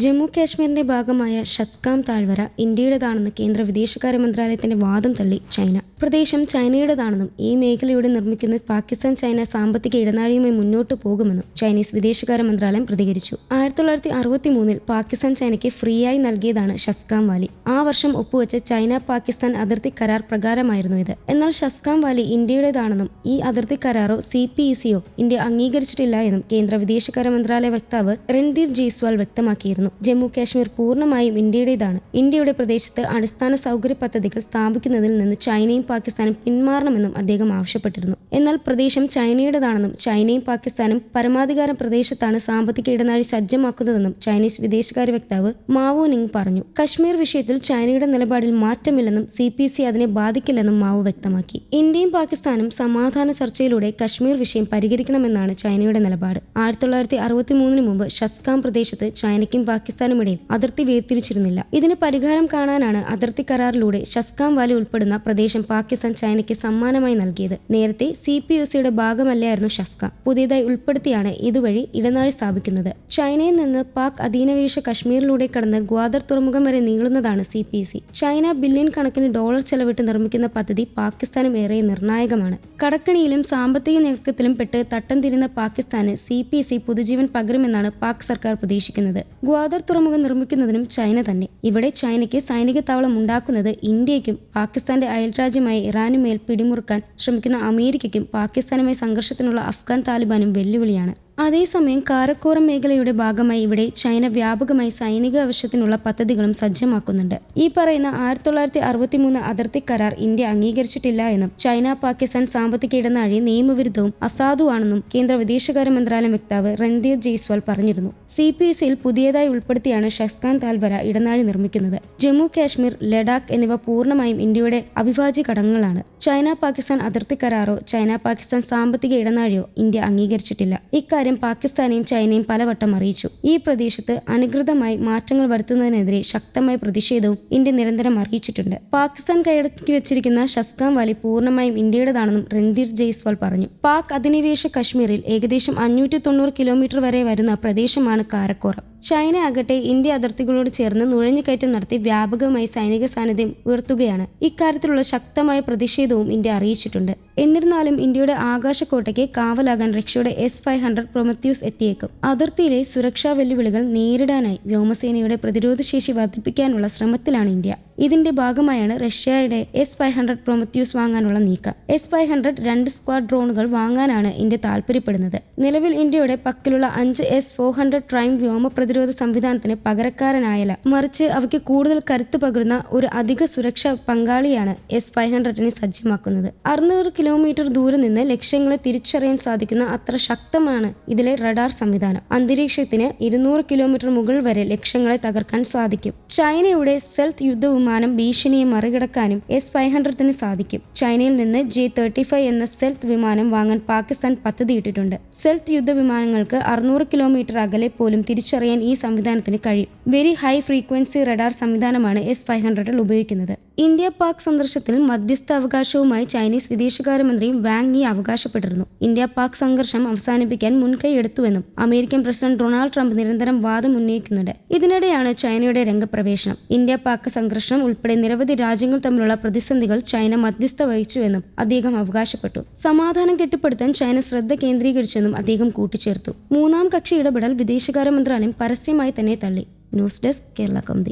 ജമ്മു കാശ്മീരിന്റെ ഭാഗമായ ഷസ്കാം താഴ്വര ഇന്ത്യയുടേതാണെന്ന് കേന്ദ്ര വിദേശകാര്യ മന്ത്രാലയത്തിന്റെ വാദം തള്ളി ചൈന. പ്രദേശം ചൈനയുടേതാണെന്നും ഈ മേഖലയുടെ നിർമ്മിക്കുന്ന പാകിസ്ഥാൻ ചൈന സാമ്പത്തിക ഇടനാഴിയുമായി മുന്നോട്ടു പോകുമെന്നും ചൈനീസ് വിദേശകാര്യ മന്ത്രാലയം പ്രതികരിച്ചു. 1963 പാകിസ്ഥാൻ ചൈനയ്ക്ക് ഫ്രീയായി നൽകിയതാണ് ഷസ്കാം വാലി. ആ വർഷം ഒപ്പുവെച്ച ചൈന പാകിസ്ഥാൻ അതിർത്തി കരാർ പ്രകാരമായിരുന്നു ഇത്. എന്നാൽ ഷസ്കാം വാലി ഇന്ത്യയുടേതാണെന്നും ഈ അതിർത്തി കരാറോ CPEC ഇന്ത്യ അംഗീകരിച്ചിട്ടില്ല എന്നും കേന്ദ്ര വിദേശകാര്യ മന്ത്രാലയ വക്താവ് രൺധീർ ജയ്സ്വാൾ വ്യക്തമാക്കിയിരുന്നു. ജമ്മു കാശ്മീർ പൂർണ്ണമായും ഇന്ത്യയുടേതാണ്. ഇന്ത്യയുടെ പ്രദേശത്ത് അടിസ്ഥാന സൗകര്യ പദ്ധതികൾ സ്ഥാപിക്കുന്നതിൽ നിന്ന് ചൈനയും പാകിസ്ഥാനും പിന്മാറണമെന്നും അദ്ദേഹം ആവശ്യപ്പെട്ടിരുന്നു. എന്നാൽ പ്രദേശം ചൈനയുടേതാണെന്നും ചൈനയും പാകിസ്ഥാനും പരമാധികാര പ്രദേശത്താണ് സാമ്പത്തിക ഇടനാഴി സജ്ജമാക്കുന്നതെന്നും ചൈനീസ് വിദേശകാര്യ വക്താവ് മാവോ നിങ് പറഞ്ഞു. കശ്മീർ വിഷയത്തിൽ ചൈനയുടെ നിലപാടിൽ മാറ്റമില്ലെന്നും CPEC അതിനെ ബാധിക്കില്ലെന്നും മാവോ വ്യക്തമാക്കി. ഇന്ത്യയും പാകിസ്ഥാനും സമാധാന ചർച്ചയിലൂടെ കശ്മീർ വിഷയം പരിഹരിക്കണമെന്നാണ് ചൈനയുടെ നിലപാട്. 1963 മുമ്പ് ഷസ്കാം പ്രദേശത്ത് ചൈനയ്ക്കും പാകിസ്ഥാനുമിടയിൽ അതിർത്തി വേർതിരിച്ചിരുന്നില്ല. ഇതിന് പരിഹാരം കാണാനാണ് അതിർത്തി കരാറിലൂടെ ഷസ്കാം വാലി ഉൾപ്പെടുന്ന പ്രദേശം പാകിസ്ഥാൻ ചൈനയ്ക്ക് സമ്മാനമായി നൽകിയത്. നേരത്തെ CPECയുടെ ഭാഗമല്ലായിരുന്നു ഷസ്കാം. പുതിയതായി ഉൾപ്പെടുത്തിയാണ് ഇതുവഴി ഇടനാഴി സ്ഥാപിക്കുന്നത്. ചൈനയിൽ നിന്ന് പാക് അധീനവേശ കശ്മീരിലൂടെ കടന്ന് ഗ്വാദർ തുറമുഖം വരെ നീളുന്നതാണ് CPEC. ചൈന ബില്യൺ കണക്കിന് ഡോളർ ചെലവിട്ട് നിർമ്മിക്കുന്ന പദ്ധതി പാകിസ്ഥാനും ഏറെ നിർണായകമാണ്. കടക്കണിയിലും സാമ്പത്തിക ഞെരുക്കത്തിലും പെട്ട് തട്ടം തിരിയുന്ന പാകിസ്ഥാന് CPEC പുതുജീവൻ പകരുമെന്നാണ് പാക് സർക്കാർ പ്രതീക്ഷിക്കുന്നത്. ഗ്വാദർ തുറമുഖം നിർമ്മിക്കുന്നതിനും ചൈന തന്നെ. ഇവിടെ ചൈനയ്ക്ക് സൈനിക താവളം ഉണ്ടാക്കുന്നത് ഇന്ത്യയ്ക്കും പാകിസ്ഥാന്റെ അയൽരാജ്യമായ ഇറാനുമേൽ പിടിമുറുക്കാൻ ശ്രമിക്കുന്ന അമേരിക്കയ്ക്കും പാകിസ്ഥാനുമായി സംഘർഷത്തിനുള്ള അഫ്ഗാൻ താലിബാനും വെല്ലുവിളിയാണ്. അതേസമയം കാരക്കോറം മേഖലയുടെ ഭാഗമായി ഇവിടെ ചൈന വ്യാപകമായി സൈനിക ആവശ്യത്തിനുള്ള പദ്ധതികളും സജ്ജമാക്കുന്നുണ്ട്. ഈ പറയുന്ന 1963 അതിർത്തി കരാർ ഇന്ത്യ അംഗീകരിച്ചിട്ടില്ല എന്നും ചൈന പാകിസ്ഥാൻ സാമ്പത്തിക ഇടനാഴി നിയമവിരുദ്ധവും അസാധുവാണെന്നും കേന്ദ്ര വിദേശകാര്യ മന്ത്രാലയം വക്താവ് രൺധീർ ജയ്സ്വാൾ പറഞ്ഞിരുന്നു. CPECയിൽ പുതിയതായി ഉൾപ്പെടുത്തിയാണ് ഷസ്കാം താഴ്വര ഇടനാഴി നിർമ്മിക്കുന്നത്. ജമ്മു കാശ്മീർ, ലഡാക്ക് എന്നിവ പൂർണ്ണമായും ഇന്ത്യയുടെ അവിഭാജ്യ ഘടകങ്ങളാണ്. ചൈന പാകിസ്ഥാൻ അതിർത്തി കരാറോ ചൈന പാകിസ്ഥാൻ സാമ്പത്തിക ഇടനാഴിയോ ഇന്ത്യ അംഗീകരിച്ചിട്ടില്ല. ഇക്കാര്യം പാകിസ്ഥാനെയും ചൈനയും പലവട്ടം അറിയിച്ചു. ഈ പ്രദേശത്ത് അനധികൃതമായി മാറ്റങ്ങൾ വരുത്തുന്നതിനെതിരെ ശക്തമായ പ്രതിഷേധവും ഇന്ത്യ നിരന്തരം അറിയിച്ചിട്ടുണ്ട്. പാകിസ്ഥാൻ കൈയടക്കി വെച്ചിരിക്കുന്ന ഷസ്കാം വാലി പൂർണ്ണമായും ഇന്ത്യയുടേതാണെന്നും രൺധീർ ജയ്സ്വാൾ പറഞ്ഞു. പാക് അധിനിവേശ കശ്മീരിൽ ഏകദേശം 590 കിലോമീറ്റർ വരെ വരുന്ന പ്രദേശമാണ് കാരക്കോറം. ചൈന ആകട്ടെ ഇന്ത്യ അതിർത്തികളോട് ചേർന്ന് നുഴഞ്ഞുകയറ്റം നടത്തി വ്യാപകമായി സൈനിക സാന്നിധ്യം ഉയർത്തുകയാണ്. ഇക്കാര്യത്തിലുള്ള ശക്തമായ പ്രതിഷേധവും ഇന്ത്യ അറിയിച്ചിട്ടുണ്ട്. എന്നിരുന്നാലും ഇന്ത്യയുടെ ആകാശക്കോട്ടയ്ക്ക് കാവലാകാൻ റഷ്യയുടെ S-500 പ്രൊമത്യൂസ് എത്തിയേക്കും. അതിർത്തിയിലെ സുരക്ഷാ വെല്ലുവിളികൾ നേരിടാനായി വ്യോമസേനയുടെ പ്രതിരോധശേഷി വർദ്ധിപ്പിക്കാനുള്ള ശ്രമത്തിലാണ് ഇന്ത്യ. ഇതിന്റെ ഭാഗമായാണ് റഷ്യയുടെ S-500 പ്രൊമത്യൂസ് വാങ്ങാനുള്ള നീക്കം. S-500 2 സ്ക്വാഡ് ഡ്രോണുകൾ വാങ്ങാനാണ് ഇന്ത്യ താൽപര്യപ്പെടുന്നത്. നിലവിൽ ഇന്ത്യയുടെ പക്കലുള്ള 5 S-400 ട്രൈം വ്യോമ പ്രതിരോധ സംവിധാനത്തിന് പകരക്കാരനായല്ല, മറിച്ച് അവയ്ക്ക് കൂടുതൽ കരുത്ത് പകരുന്ന ഒരു അധിക സുരക്ഷാ പങ്കാളിയാണ് S-500നെ സജ്ജമാക്കുന്നത്. 600 കിലോമീറ്റർ ദൂരെ നിന്ന് ലക്ഷ്യങ്ങളെ തിരിച്ചറിയാൻ സാധിക്കുന്ന അത്ര ശക്തമാണ് ഇതിലെ റഡാർ സംവിധാനം. അന്തരീക്ഷത്തിന് 200 കിലോമീറ്റർ മുകളിൽ വരെ ലക്ഷ്യങ്ങളെ തകർക്കാൻ സാധിക്കും. ചൈനയുടെ സെൽത്ത് യുദ്ധവിമാനം ഭീഷണിയെ മറികടക്കാനും S-500ന് സാധിക്കും. ചൈനയിൽ നിന്ന് J-35 എന്ന സെൽത്ത് വിമാനം വാങ്ങാൻ പാകിസ്ഥാൻ പദ്ധതിയിട്ടിട്ടുണ്ട്. സെൽത്ത് യുദ്ധവിമാനങ്ങൾക്ക് 600 കിലോമീറ്റർ അകലെ പോലും തിരിച്ചറിയാൻ ഈ സംവിധാനത്തിന് കഴിയും. വെരി ഹൈ ഫ്രീക്വൻസി റഡാർ സംവിധാനമാണ് S-500ൽ ഉപയോഗിക്കുന്നത്. ഇന്ത്യ പാക് സംഘർഷത്തിൽ മധ്യസ്ഥ അവകാശവുമായി ചൈനീസ് വിദേശകാര്യമന്ത്രി വാങ് യി അവകാശപ്പെട്ടിരുന്നു. ഇന്ത്യ പാക് സംഘർഷം അവസാനിപ്പിക്കാൻ മുൻകൈ എടുത്തുവെന്നും അമേരിക്കൻ പ്രസിഡന്റ് ഡൊണാൾഡ് ട്രംപ് നിരന്തരം വാദം ഉന്നയിക്കുന്നുണ്ട്. ഇതിനിടെയാണ് ചൈനയുടെ രംഗപ്രവേശനം. ഇന്ത്യ പാക് സംഘർഷം ഉൾപ്പെടെ നിരവധി രാജ്യങ്ങൾ തമ്മിലുള്ള പ്രതിസന്ധികൾ ചൈന മധ്യസ്ഥ വഹിച്ചുവെന്നും അദ്ദേഹം അവകാശപ്പെട്ടു. സമാധാനം കെട്ടിപ്പടുത്താൻ ചൈന ശ്രദ്ധ കേന്ദ്രീകരിച്ചെന്നും അദ്ദേഹം കൂട്ടിച്ചേർത്തു. മൂന്നാം കക്ഷി ഇടപെടൽ വിദേശകാര്യ മന്ത്രാലയം പരസ്യമായി തന്നെ തള്ളി. News desk Kerala Kaumudi.